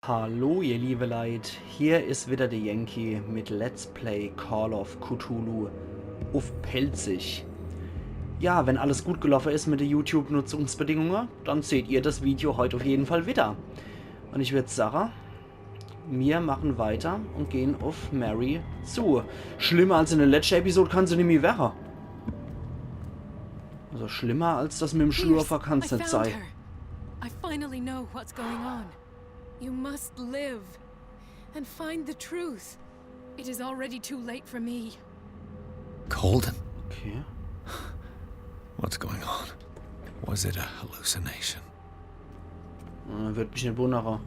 Hallo ihr liebe Leid, hier ist wieder der Yankee mit Let's Play Call of Cthulhu auf Pelzig. Ja, wenn alles gut gelaufen ist mit den YouTube-Nutzungsbedingungen, dann seht ihr das Video heute auf jeden Fall wieder. Und ich würde sagen, wir machen weiter und gehen auf Mary zu. Schlimmer als in der letzten Episode kann sie nicht mehr werden. Also schlimmer als das mit dem Schlurfer kann es nicht sein. I finally know what's going on. You must live and find the truth. It is already too late for me. Colden, Okay. what's going on? Was it a hallucination? Würde mich nicht wundern,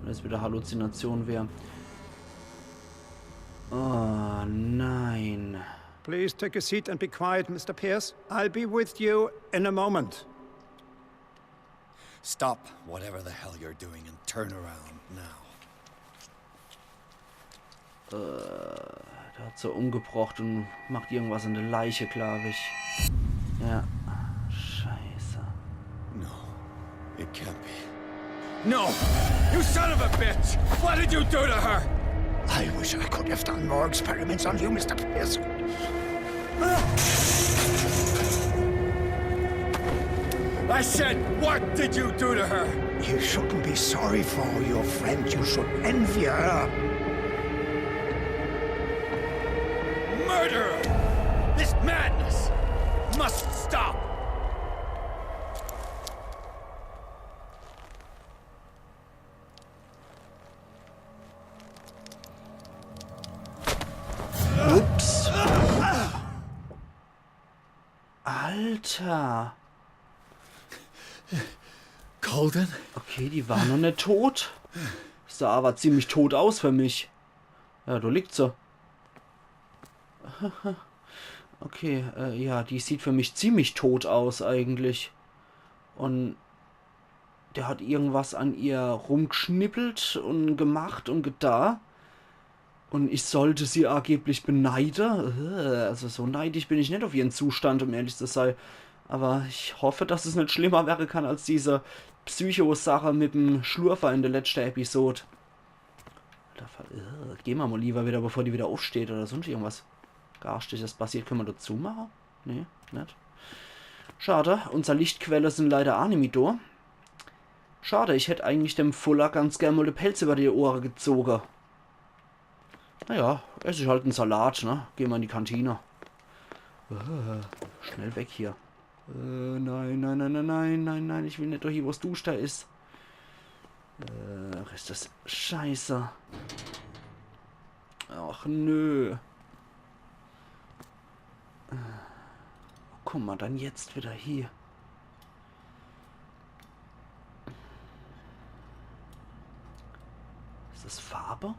wenn es wieder Halluzination wäre. Oh nein. Please take a seat and be quiet, Mr. Pierce. I'll be with you in a moment. Stop whatever the hell you're doing and turn around now. Der hat so umgebracht und macht irgendwas in der Leiche, glaube ich. Ja. Scheiße. No, it can't be. No! You son of a bitch! What did you do to her? I wish I could have done more experiments on you, Mr. Pierce. I said, what did you do to her? You shouldn't be sorry for your friend. You should envy her. Murderer! This madness must stop! Ups. Alter. Colden? Okay, die war noch nicht tot. Sah aber ziemlich tot aus für mich. Ja, da liegt sie. Okay, ja, die sieht für mich ziemlich tot aus eigentlich. Und der hat irgendwas an ihr rumgeschnippelt und gemacht und getan. Und ich sollte sie angeblich beneiden. Also so neidisch bin ich nicht auf ihren Zustand, um ehrlich zu sein. Aber ich hoffe, dass es nicht schlimmer werden kann als diese Psycho-Sache mit dem Schlurfer in der letzten Episode. Gehen wir mal lieber wieder, bevor die wieder aufsteht oder sonst irgendwas Garstiges passiert. Können wir dazu machen? Nee, nicht. Schade, unsere Lichtquelle sind leider auch nicht mehr da. Schade, ich hätte eigentlich dem Fuller ganz gerne mal den Pelz über die Ohren gezogen. Naja, esse ich halt einen Salat, ne? Gehen wir in die Kantine. Schnell weg hier. Nein, nein, nein, nein, nein, nein, nein, ich will nicht doch hier, wo es Duschda ist. Ach, ist das scheiße. Ach, nö. Guck mal, dann jetzt wieder hier. Ist das Farbe?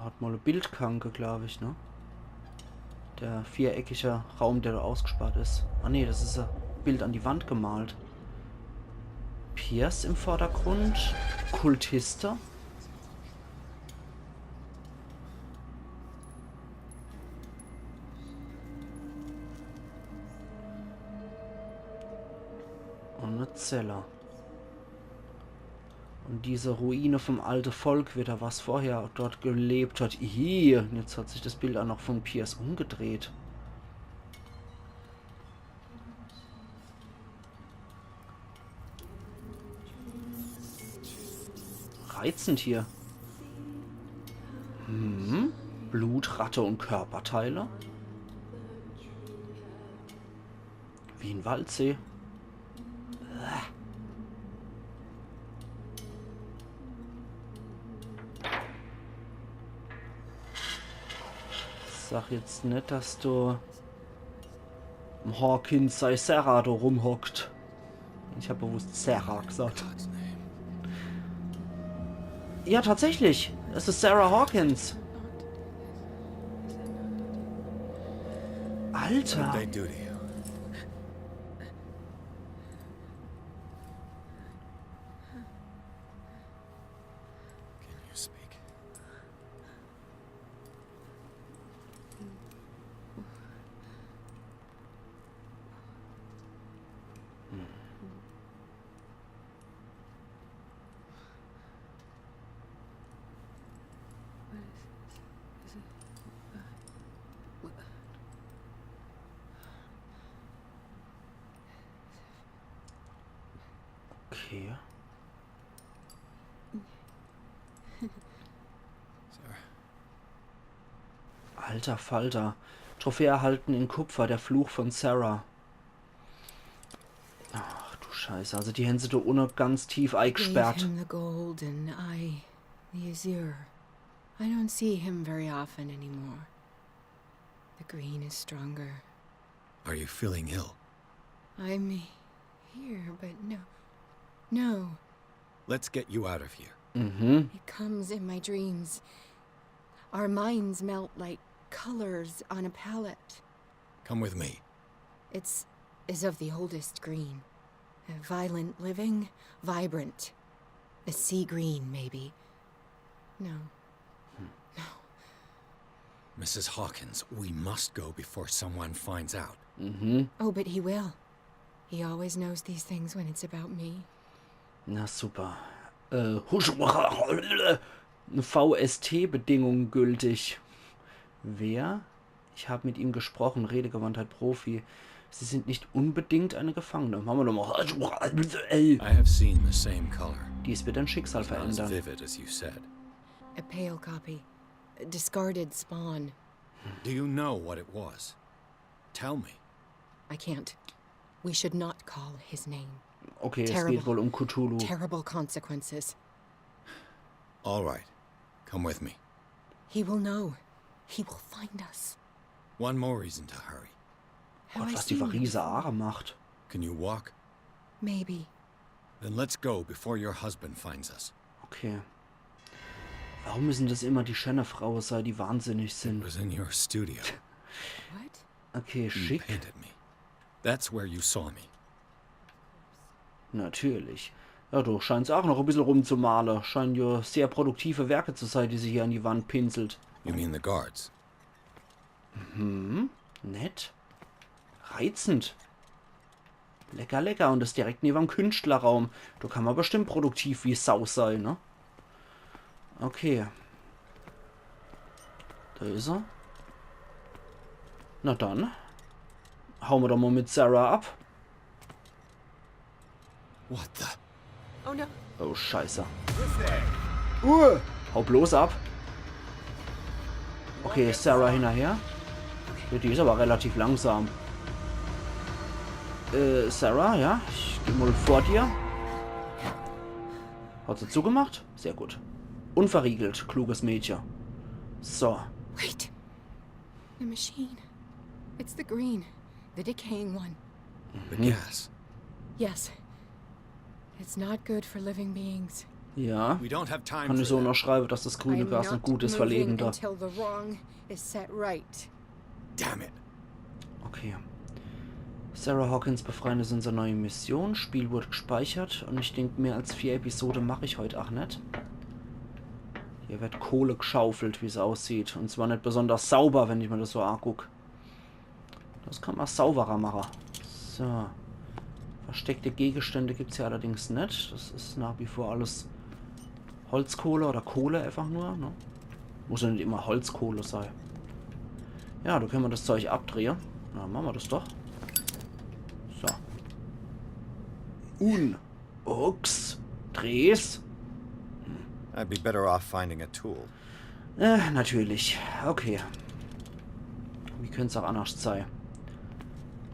Hat mal eine Bildkanke, glaube ich, ne? Der viereckige Raum, der da ausgespart ist. Ah ne, das ist ein Bild an die Wand gemalt. Pierce im Vordergrund. Kultiste. Und eine Zelle. Und diese Ruine vom alten Volk wieder, was vorher dort gelebt hat. Hier, jetzt hat sich das Bild auch noch von Pierce umgedreht. Reizend hier. Blut, Ratte und Körperteile. Wie ein Waldsee. Sag jetzt nicht, dass du im Hawkins sei Sarah da rumhockt. Ich habe bewusst Sarah gesagt. Ja, tatsächlich. Es ist Sarah Hawkins. Alter. They do to you. Can you speak? Okay. Alter Falter. Trophäe erhalten in Kupfer, der Fluch von Sarah. Ach du Scheiße, also die haben sie da unten ganz tief Gave eingesperrt. him the gold and I, the azure. I don't see him very often anymore. The green is stronger. Are you feeling ill? I'm here, but no. Let's get you out of here. Mhm. It comes in my dreams. Our minds melt like colors on a palette. Come with me. It's is of the oldest green. A violent living, vibrant. A sea green, maybe. No. Mrs. Hawkins, we must go before someone finds out. Mhm. Oh, but he will. He always knows these things when it's about me. Na super. VST-Bedingungen gültig. Wer? Ich habe mit ihm gesprochen. Redegewandtheit Profi. Sie sind nicht unbedingt eine Gefangene. Machen wir doch mal. I have seen the same color. Dies wird ein Schicksal It's not as verändern. vivid as you said. A pale copy. A discarded spawn. Do you know what it was? Tell me. I can't. We should not call his name. Okay, es Terrible. geht wohl um Cthulhu. Terrible consequences. All right. Come with me. He will know. He will find us. One more reason to hurry. Have Gott, I was die seen him Varise before? Aare macht. Can you walk? Maybe. Then let's go before your husband finds us. Okay. Warum müssen das immer die Schenner-Frauen sein, die wahnsinnig It sind? was in your studio. What? Okay, You schick. painted me. That's where you saw me. Natürlich. Ja, du scheinst auch noch ein bisschen rumzumalen. Scheinen ja sehr produktive Werke zu sein, die sie hier an die Wand pinselt. You mean the guards? Nett. Reizend. Lecker, lecker. Und das direkt neben dem Künstlerraum. Da kann man bestimmt produktiv wie Sau sein, ne? Okay. Da ist er. Na dann. Hauen wir doch mal mit Sarah ab. What the? Oh no. Oh, scheiße. Hau bloß ab. Okay, Sarah hinterher. Ja, die ist aber relativ langsam. Sarah, ja? Ich geh mal vor dir. Hat sie zugemacht? Sehr gut. Unverriegelt, kluges Mädchen. So. Wait. The machine. It's the green. The decaying one. The gas. Yes. It's not good for living beings. Ja. We don't have time Kann for ich so that. unterschreiben, dass das grüne I'm Gas not ein gutes moving Verlegender. until the wrong is set right. Damn it. Okay. Sarah Hawkins befreien ist unsere neue Mission. Spiel wurde gespeichert und ich denke, mehr als 4 Episoden mache ich heute auch nicht. Hier wird Kohle geschaufelt, wie es aussieht. Und zwar nicht besonders sauber, wenn ich mir das so angucke. Das kann man sauberer machen. So. Versteckte Gegenstände gibt es hier allerdings nicht. Das ist nach wie vor alles Holzkohle oder Kohle einfach nur. Ne? Muss ja nicht immer Holzkohle sein. Ja, da können wir das Zeug abdrehen. Na, machen wir das doch. So. Ux. Dreh's. I'd be better off finding a tool. Natürlich. Okay. Wie könnte es auch anders sein?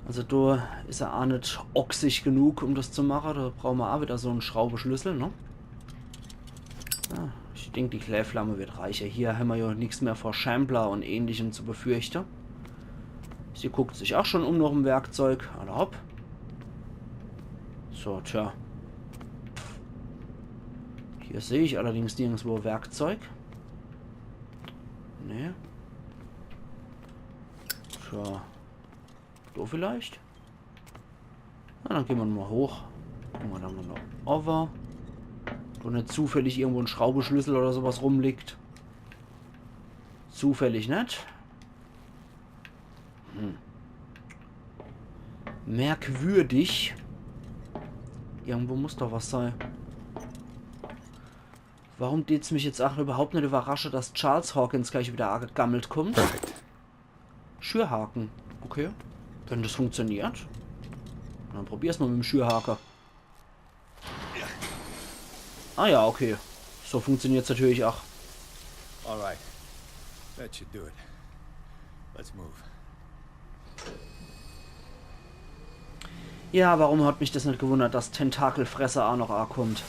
Also da ist er auch nicht ochsig genug, um das zu machen. Da brauchen wir auch wieder so einen Schraubenschlüssel, ne? Ja, ich denke, die Klärflamme wird reicher. Hier haben wir ja nichts mehr vor Shambler und Ähnlichem zu befürchten. Sie guckt sich auch schon um noch im Werkzeug. Alle hopp. So, tja. Hier sehe ich allerdings nirgendwo Werkzeug. Nee. Tja. So vielleicht? Na, dann gehen wir mal hoch. Gucken wir dann mal noch over. Wo nicht zufällig irgendwo ein Schraubenschlüssel oder sowas rumliegt. Zufällig nicht. Merkwürdig. Irgendwo muss doch was sein. Warum geht's mich jetzt auch überhaupt nicht überraschen, dass Charles Hawkins gleich wieder angegammelt kommt? Schürhaken. Okay. Wenn das funktioniert, dann probier's mal mit dem Schürhaker. Ah ja, okay. So funktioniert es natürlich auch. All right. That should do it. Let's move. Ja, warum hat mich das nicht gewundert, dass Tentakelfresser auch noch kommt?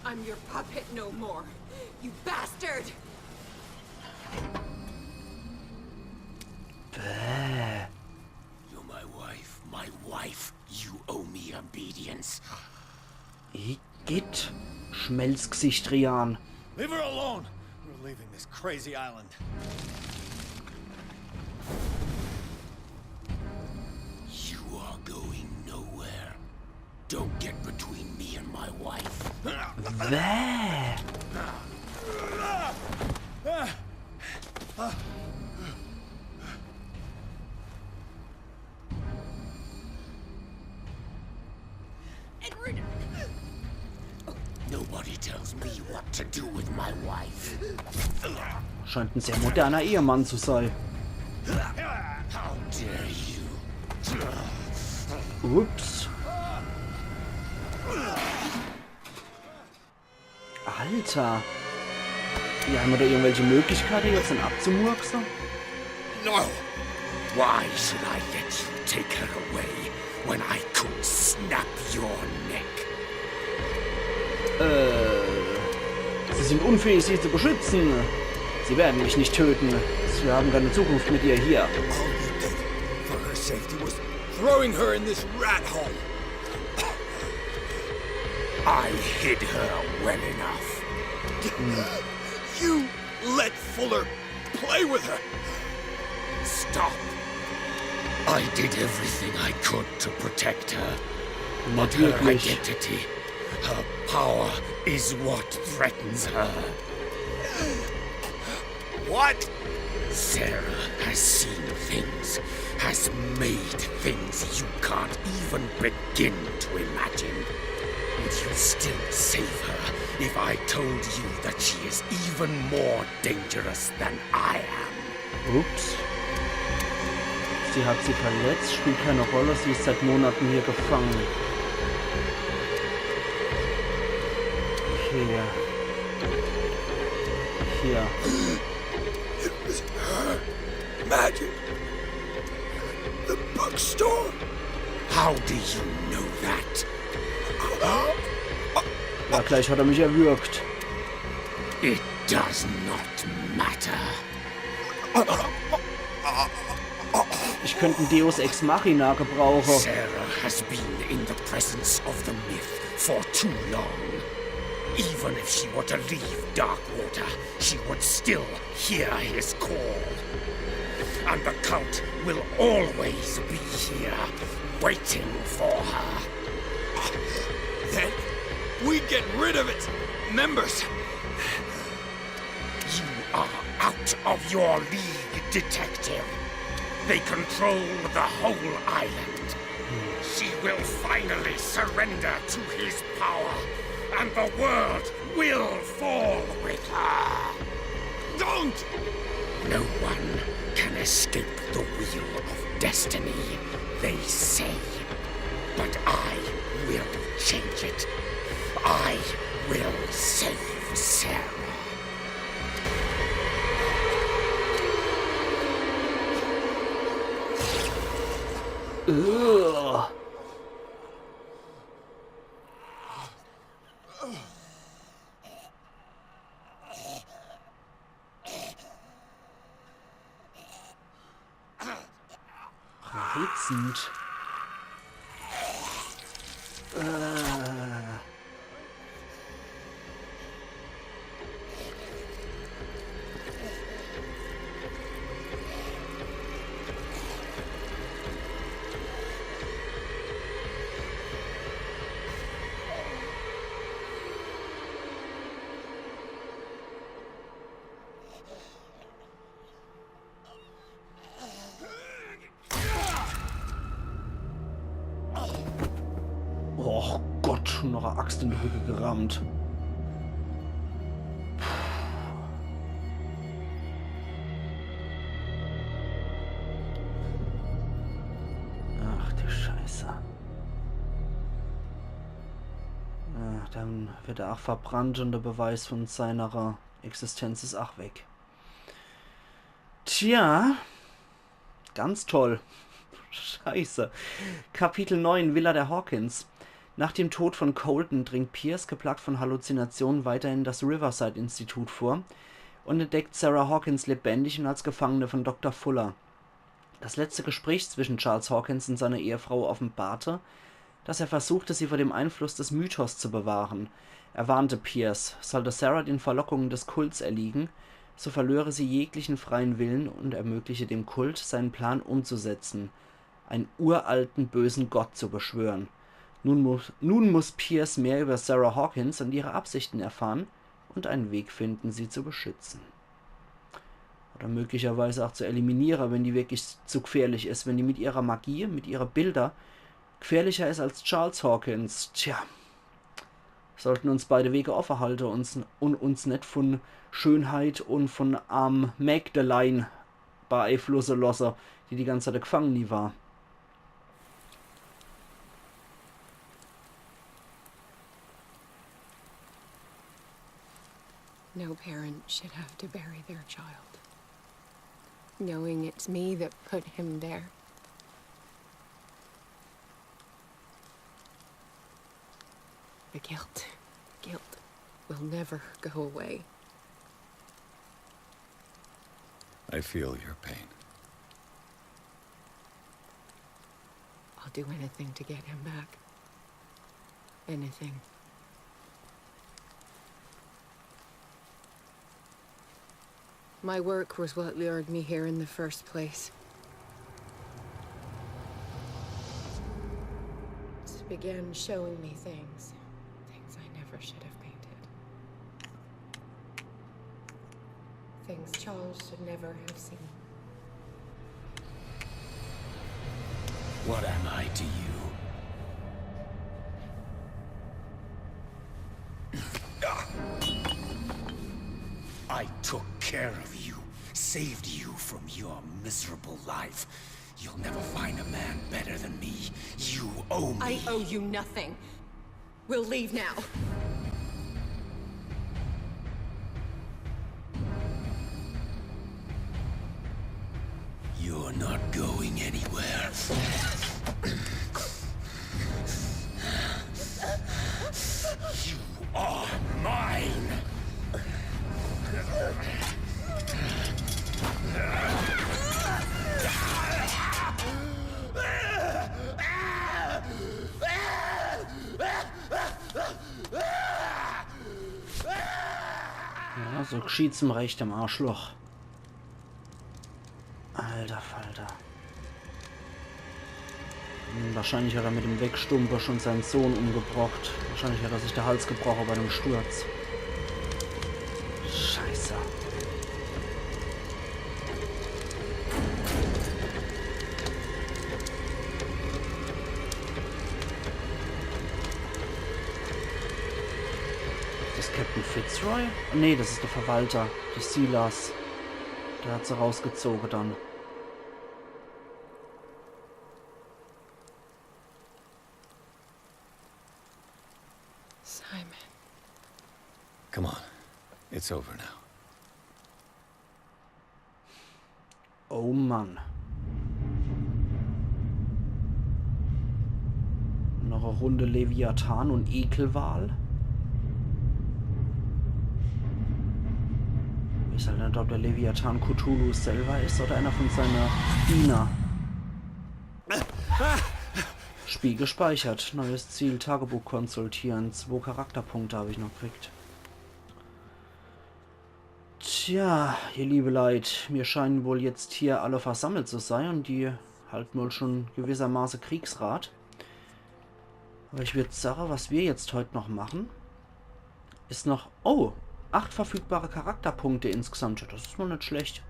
I'm your puppet no more, you bastard! Bäh. You're my wife. My wife. You owe me obedience. Igitt. Schmelzgesicht Rian. Leave her alone. We're leaving this crazy island. You are going nowhere. Don't get between me and my wife. Bäh. Edward! Nobody tells me what to do with my wife. Scheint ein sehr moderner Ehemann zu sein. How dare you? Ups. Alter. Ja, haben wir da irgendwelche Möglichkeiten, jetzt ihn abzumurksen? No! Why should I let you take her away when I could snap your neck? Sie sind unfähig, sie zu beschützen. Sie werden mich nicht töten. Wir haben keine Zukunft mit ihr hier. All you did for her safety was throwing her in this rat hole. I hid her well enough. You let Fuller play with her. Stop. I did everything I could to protect her. But her Natürlich. identity, her power is what threatens her. What? Sarah has seen things, has made things you can't even begin to imagine. Would you still save her if I told you that she is even more dangerous than I am? Ups. Sie hat sie verletzt, spielt keine Rolle, sie ist seit Monaten hier gefangen. Hier. Hier. It was her magic. The bookstore. How do you know that? Ja, gleich hat er mich erwürgt. It does not matter. Ich könnte einen Deus Ex Machina gebrauchen. Sarah has been in the presence of the myth for too long. Even if she were to leave Darkwater, she would still hear his call. And the cult will always be here, waiting for her. Then we get rid of its members. You are out of your league, detective. They control the whole island. She will finally surrender to his power, and the world will fall with her. Don't! No one can escape the wheel of destiny, they say. But I will change it. I will save Sarah. Ugh. Reizend. Oh Gott, noch eine Axt in die Rücke gerammt. Ach du Scheiße. dann wird er auch verbrannt und der Beweis von seiner Existenz ist auch weg. Tja, ganz toll. Scheiße. Kapitel 9, Villa der Hawkins. Nach dem Tod von Colton dringt Pierce, geplagt von Halluzinationen, weiterhin das Riverside-Institut vor und entdeckt Sarah Hawkins lebendig und als Gefangene von Dr. Fuller. Das letzte Gespräch zwischen Charles Hawkins und seiner Ehefrau offenbarte, dass er versuchte, sie vor dem Einfluss des Mythos zu bewahren. Er warnte Pierce, sollte Sarah den Verlockungen des Kults erliegen, so verlöre sie jeglichen freien Willen und ermögliche dem Kult, seinen Plan umzusetzen, einen uralten bösen Gott zu beschwören. Nun muss Pierce mehr über Sarah Hawkins und ihre Absichten erfahren und einen Weg finden, sie zu beschützen. Oder möglicherweise auch zu eliminieren, wenn die wirklich zu gefährlich ist, wenn die mit ihrer Magie, mit ihren Bildern gefährlicher ist als Charles Hawkins. Tja, sollten uns beide Wege offen halten und uns nicht von Schönheit und von Magdalene beeinflussen lassen, die ganze Zeit gefangen war. No parent should have to bury their child, knowing it's me that put him there. The guilt will never go away. I feel your pain. I'll do anything to get him back. Anything. My work was what lured me here in the first place. It began showing me things I never should have painted. Things Charles should never have seen. What am I to you? I took care of you, saved you from your miserable life. You'll never find a man better than me. You owe me. I owe you nothing. We'll leave now. You're not going anywhere. You are mine. Ja, so geschieht's im Recht im Arschloch. Alter Falter. Wahrscheinlich hat er mit dem Wegstumper schon seinen Sohn umgebracht. Wahrscheinlich hat er sich der Hals gebrochen bei einem Sturz. Scheiße. Ist das Captain Fitzroy? Nee, das ist der Verwalter. Der Silas. Der hat sie rausgezogen dann. Simon. Come on. It's over now. Oh Mann. Noch eine Runde Leviathan und Ekelwal. Ich weiß halt nicht, ob der Leviathan Cthulhu selber ist oder einer von seiner Diener. Spiel gespeichert. Neues Ziel, Tagebuch konsultieren. 2 Charakterpunkte habe ich noch gekriegt. Tja, ihr liebe Leid, wir scheinen wohl jetzt hier alle versammelt zu sein und die halten wohl schon gewissermaßen Kriegsrat. Aber ich würde sagen, was wir jetzt heute noch machen, ist noch... Oh, 8 verfügbare Charakterpunkte insgesamt. Das ist mal nicht schlecht.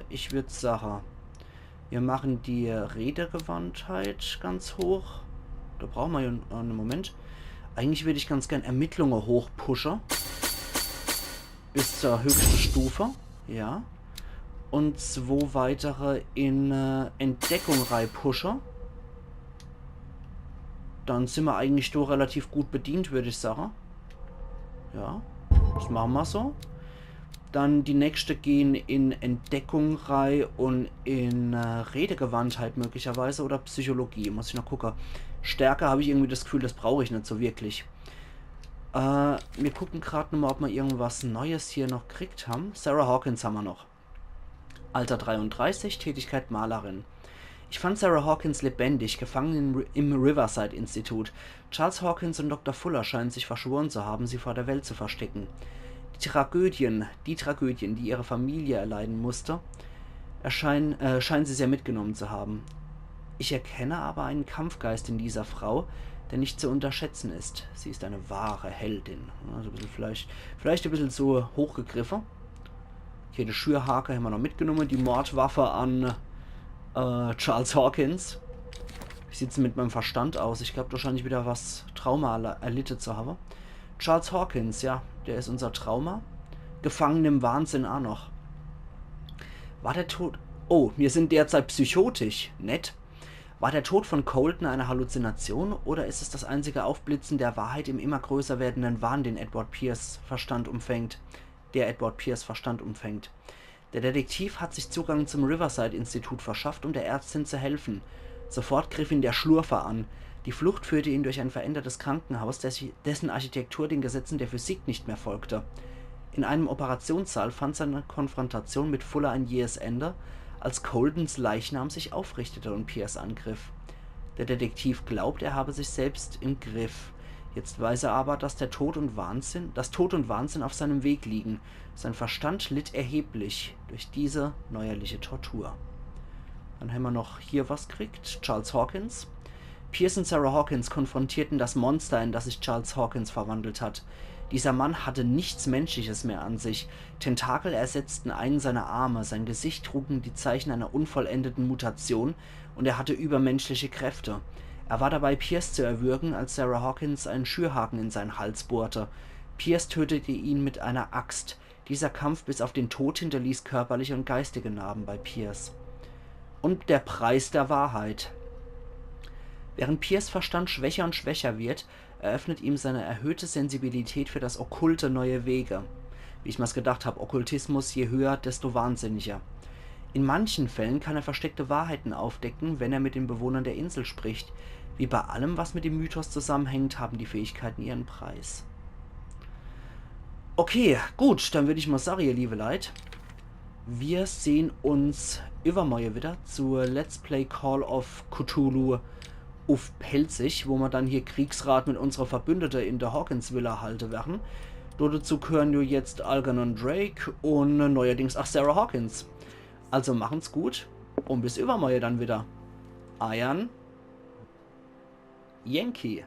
Ich würde sagen, wir machen die Redegewandtheit ganz hoch. Da brauchen wir ja einen Moment. Eigentlich würde ich ganz gern Ermittlungen hochpushen. Bis zur höchsten Stufe. Ja. Und 2 weitere in Entdeckung reinpushen. dann sind wir eigentlich doch relativ gut bedient, würde ich sagen. Ja, das machen wir so. Dann die nächste gehen in Entdeckung rein und in Redegewandtheit möglicherweise oder Psychologie. Muss ich noch gucken. Stärke habe ich irgendwie das Gefühl, das brauche ich nicht so wirklich. Wir gucken gerade nochmal, ob wir irgendwas Neues hier noch gekriegt haben. Sarah Hawkins haben wir noch. Alter 33, Tätigkeit Malerin. Ich fand Sarah Hawkins lebendig, gefangen im Riverside-Institut. Charles Hawkins und Dr. Fuller scheinen sich verschworen zu haben, sie vor der Welt zu verstecken. Die Tragödien, die ihre Familie erleiden musste, scheinen sie sehr mitgenommen zu haben. Ich erkenne aber einen Kampfgeist in dieser Frau, der nicht zu unterschätzen ist. Sie ist eine wahre Heldin. Also ein bisschen vielleicht ein bisschen so hochgegriffen. Hier die Schürhake haben wir noch mitgenommen, die Mordwaffe an Charles Hawkins. Wie sieht es mit meinem Verstand aus? Ich glaube wahrscheinlich wieder was Trauma erlitten zu haben. Charles Hawkins, ja, der ist unser Trauma. Gefangen im Wahnsinn auch noch. War der Tod... Oh, wir sind derzeit psychotisch. Nett. War der Tod von Colton eine Halluzination oder ist es das einzige Aufblitzen der Wahrheit im immer größer werdenden Wahn, den Edward Pierce Verstand umfängt? Der Detektiv hat sich Zugang zum Riverside-Institut verschafft, um der Ärztin zu helfen. Sofort griff ihn der Schlurfer an. Die Flucht führte ihn durch ein verändertes Krankenhaus, dessen Architektur den Gesetzen der Physik nicht mehr folgte. In einem Operationssaal fand seine Konfrontation mit Fuller ein jähes Ende, als Coldens Leichnam sich aufrichtete und Pierce angriff. Der Detektiv glaubt, er habe sich selbst im Griff. Jetzt weiß er aber, dass Tod und Wahnsinn auf seinem Weg liegen. Sein Verstand litt erheblich durch diese neuerliche Tortur. Dann haben wir noch hier was gekriegt. Charles Hawkins. Pierce und Sarah Hawkins konfrontierten das Monster, in das sich Charles Hawkins verwandelt hat. Dieser Mann hatte nichts Menschliches mehr an sich. Tentakel ersetzten einen seiner Arme, sein Gesicht trugen die Zeichen einer unvollendeten Mutation und er hatte übermenschliche Kräfte. Er war dabei, Pierce zu erwürgen, als Sarah Hawkins einen Schürhaken in seinen Hals bohrte. Pierce tötete ihn mit einer Axt. Dieser Kampf bis auf den Tod hinterließ körperliche und geistige Narben bei Pierce. Und der Preis der Wahrheit. Während Pierce' Verstand schwächer und schwächer wird, eröffnet ihm seine erhöhte Sensibilität für das Okkulte neue Wege. Wie ich mir's gedacht habe, Okkultismus je höher, desto wahnsinniger. In manchen Fällen kann er versteckte Wahrheiten aufdecken, wenn er mit den Bewohnern der Insel spricht. Wie bei allem, was mit dem Mythos zusammenhängt, haben die Fähigkeiten ihren Preis. Okay, gut, dann würde ich mal sagen, ihr liebe Leute, wir sehen uns übermorgen wieder zur Let's Play Call of Cthulhu auf Pelzig, wo wir dann hier Kriegsrat mit unserer Verbündete in der Hawkins Villa halten werden. Dazu gehören wir jetzt Algernon Drake und neuerdings auch Sarah Hawkins. Also machen's gut und bis übermorgen dann wieder. Ian Yankee.